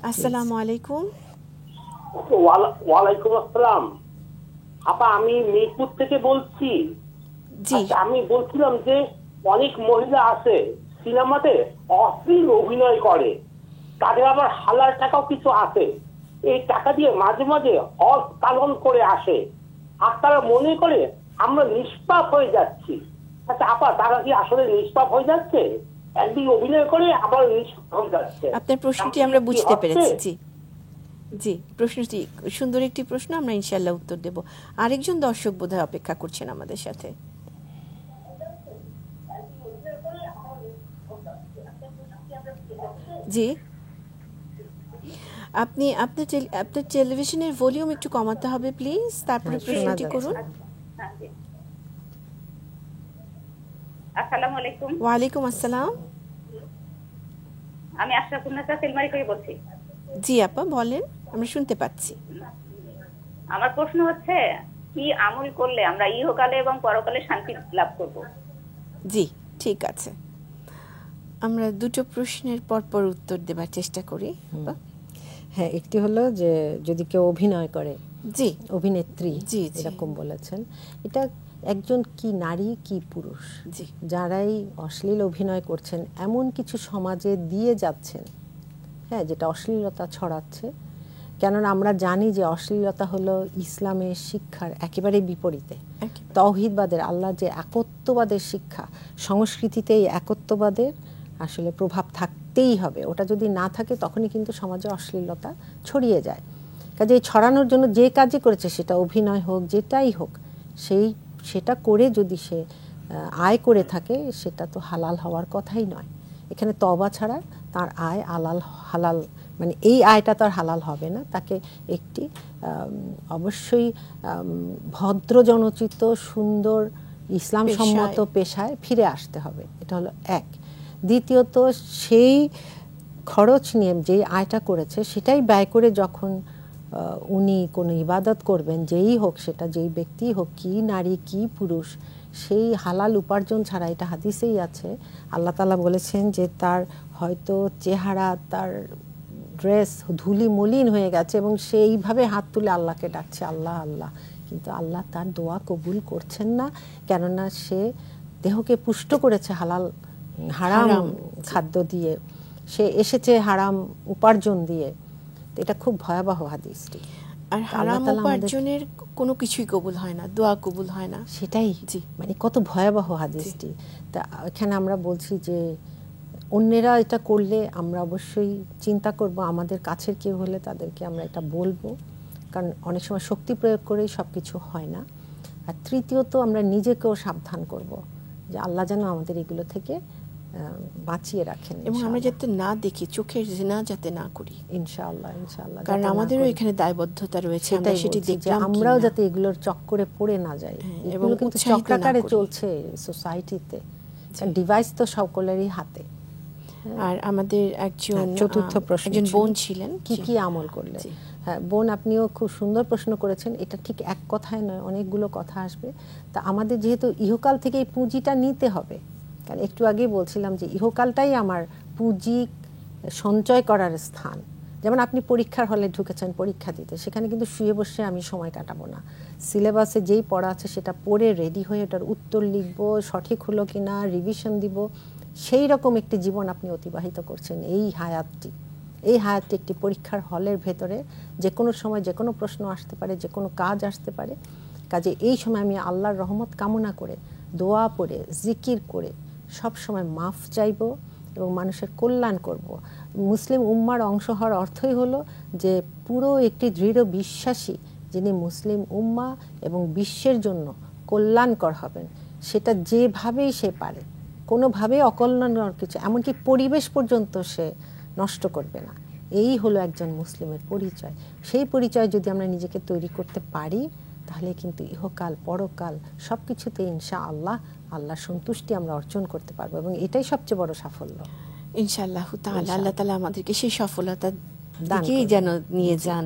আসসালামু আলাইকুম। ওয়ালাইকুম আসসালাম। আপা, আমি মিরপুর থেকে বলছি। জি। আচ্ছা, আমি বলছিলাম যে অনেক মহিলা আছে সিনেমাতে অশ্লীল অভিনয় করে, তাদের আবার হালাল টাকাও কিছু আছে। এই টাকা দিয়ে মাঝে মাঝে হজ পালন করে আসে, আর তারা মনে করে আমরা নিষ্পাপ হয়ে যাচ্ছি। আচ্ছা আপা, তারা কি আসলে নিষ্পাপ হয়ে যাচ্ছে? একদিন অভিনয় করে আবার নিষ্পাপ হয়ে যাচ্ছে। আপনার প্রশ্নটি এমন আমরা কি বুঝতে হচ্ছে? পেরেছি। জি জি, প্রশ্নটি সুন্দর একটি প্রশ্ন, আমরা ইনশাআল্লাহ উত্তর দেব। আরেকজন দর্শক বোধহয় অপেক্ষা করছেন আমাদের সাথে। জি, আপনি আপনার টেলিভিশনের ভলিউম একটু কমাতে হবে প্লিজ, তারপরে প্রশ্নটি করুন। আসসালামু আলাইকুম। ওয়ালাইকুম আসসালাম। আমি আশরাফুন্নেসা সিলমারি থেকে বলছি। জি আপা বলেন, আমরা শুনতে পাচ্ছি। আমার প্রশ্ন হচ্ছে, কি আমল করলে আমরা ইহকালে এবং পরকালে শান্তি লাভ করব? জি, ঠিক আছে, আমরা দুটো প্রশ্নের পরপর উত্তর দেবার চেষ্টা করি। আপা হ্যাঁ, একটি হলো যে যদি কেউ অভিনয় করে, জি অভিনেত্রী জি জি এরকম বলেছেন, এটা একজন কি নারী কি পুরুষ, জি যারাই অশ্লীল অভিনয় করছেন এমন কিছু সমাজে দিয়ে যাচ্ছেন, হ্যাঁ, যেটা অশ্লীলতা ছড়াচ্ছে। কেননা আমরা জানি যে অশ্লীলতা হলো ইসলামের শিক্ষার একেবারে বিপরীতে। তাওহীদবাদের, আল্লাহ যে একত্ববাদের শিক্ষা, সংস্কৃতিতে এই একত্ববাদের আসলে প্রভাব থাকতেই হবে। ওটা যদি না থাকে তখনই কিন্তু সমাজে অশ্লীলতা ছড়িয়ে যায়। কাজে এই ছড়ানোর জন্য যে কাজই করেছে, সেটা অভিনয় হোক যেটাই হোক, সেটা করে যদি সে আয় করে থাকে, সেটা তো হালাল হওয়ার কথাই নয়। এখানে তওবা ছাড়া তার আয় হালাল মানে এই আয়টা তার হালাল হবে না। তাকে একটি অবশ্যই ভদ্রজনচিত সুন্দর ইসলাম সম্মত পেশায় ফিরে আসতে হবে। এটা হলো এক। দ্বিতীয়ত, সেই খরচ নিয়ে যেই আয়টা করেছে সেটাই ব্যয় করে যখন উনি কোনো ইবাদত করবেন, যেই হোক সেটা, যেই ব্যক্তিই হোক, কি নারী কি পুরুষ, সেই হালাল উপার্জন ছাড়া, এটা হাদিসেই আছে, আল্লাহ তাআলা বলেছেন যে তার হয়তো চেহারা, তার ড্রেস ধুলি মলিন হয়ে গেছে এবং সেইভাবে হাত তুলে আল্লাহকে ডাকছে আল্লাহ আল্লাহ, কিন্তু আল্লাহ তার দোয়া কবুল করছেন না। কেননা সে দেহকে পুষ্ট করেছে হারাম খাদ্য দিয়ে, সে এসেছে হারাম উপার্জন দিয়ে। এটা খুব ভয়াবহ হাদিসটি। আর হারাম উপার্জনের কোনো কিছুই কবুল হয় না, দোয়া কবুল হয় না। সেটাই জি, মানে কত ভয়াবহ হাদিসটি। তা এখানে আমরা বলছি যে অন্যেরা এটা করলে আমরা অবশ্যই চিন্তা করব, আমাদের কাছের কেউ হলে তাদেরকে আমরা এটা বলবো, কারণ অনেক সময় শক্তি প্রয়োগ করেই সব কিছু হয় না। আর তৃতীয়ত, আমরা নিজেকেও সাবধান করব যে আল্লাহ যেন আমাদের এগুলো থেকে বাঁচিয়ে রাখেন, এবং আমরা যাতে না দেখি, চোখের জিনা যাতে না করি, ইনশাআল্লাহ ইনশাআল্লাহ। কারণ আমাদেরও এখানে দায়বদ্ধতা রয়েছে, আমরা সেটি দেখলাম, আমরাও যাতে এগুলোর চক্করে পড়ে না যাই। এগুলো কিন্তু চক্রাকারে চলছে সোসাইটিতে, ডিভাইস তো সকলেরই হাতে। আর আমাদের একজন চতুর্থ প্রশ্ন, একজন বোন ছিলেন, কি কি আমল করলে। হ্যাঁ বোন, আপনিও খুব সুন্দর প্রশ্ন করেছেন। এটা ঠিক এক কথায় নয়, অনেকগুলো কথা আসবে। তা আমাদের যেহেতু ইহকাল থেকে এই পুঁজিটা নিতে হবে, কারণ একটু আগেই বলছিলাম যে ইহকালটাই আমার পুঁজি সঞ্চয় করার স্থান। যেমন আপনি পরীক্ষার হলে ঢুকেছেন পরীক্ষা দিতে, সেখানে কিন্তু শুয়ে বসে আমি সময় কাটাবো না। সিলেবাসে যেই পড়া আছে সেটা পড়ে রেডি হয়ে ওটার উত্তর লিখবো, সঠিক হলো কিনা রিভিশন দিব। সেই রকম একটি জীবন আপনি অতিবাহিত করছেন। এই হায়াতটি একটি পরীক্ষার হলের ভেতরে যে কোনো সময় যে কোনো প্রশ্ন আসতে পারে, যে কোনো কাজ আসতে পারে। কাজে এই সময় আমি আল্লাহর রহমত কামনা করে, দোয়া পড়ে, জিকির করে সব সময় মাফ চাইব এবং মানুষের কল্যাণ করব। মুসলিম উম্মার অংশ হওয়ার অর্থই হলো যে পুরো একটি দৃঢ় বিশ্বাসী, যিনি মুসলিম উম্মা এবং বিশ্বের জন্য কল্যাণকর হবেন, সেটা যেভাবেই সে পারে, কোনোভাবেই অকল্যাণকর কিছু, এমনকি পরিবেশ পর্যন্ত সে নষ্ট করবে না। এই হলো একজন মুসলিমের পরিচয়। সেই পরিচয় যদি আমরা নিজেকে তৈরি করতে পারি, তাহলে কিন্তু ইহকাল পরকাল সব কিছুতে ইনশাআল্লাহ আল্লাহর সন্তুষ্টি আমরা অর্জন করতে পারবো, এবং এটাই সবচেয়ে বড় সাফল্য ইনশাআল্লাহ তাআলা। আল্লাহ তাআলা আমাদেরকে সেই সফলতার দিকেই যেন নিয়ে যান।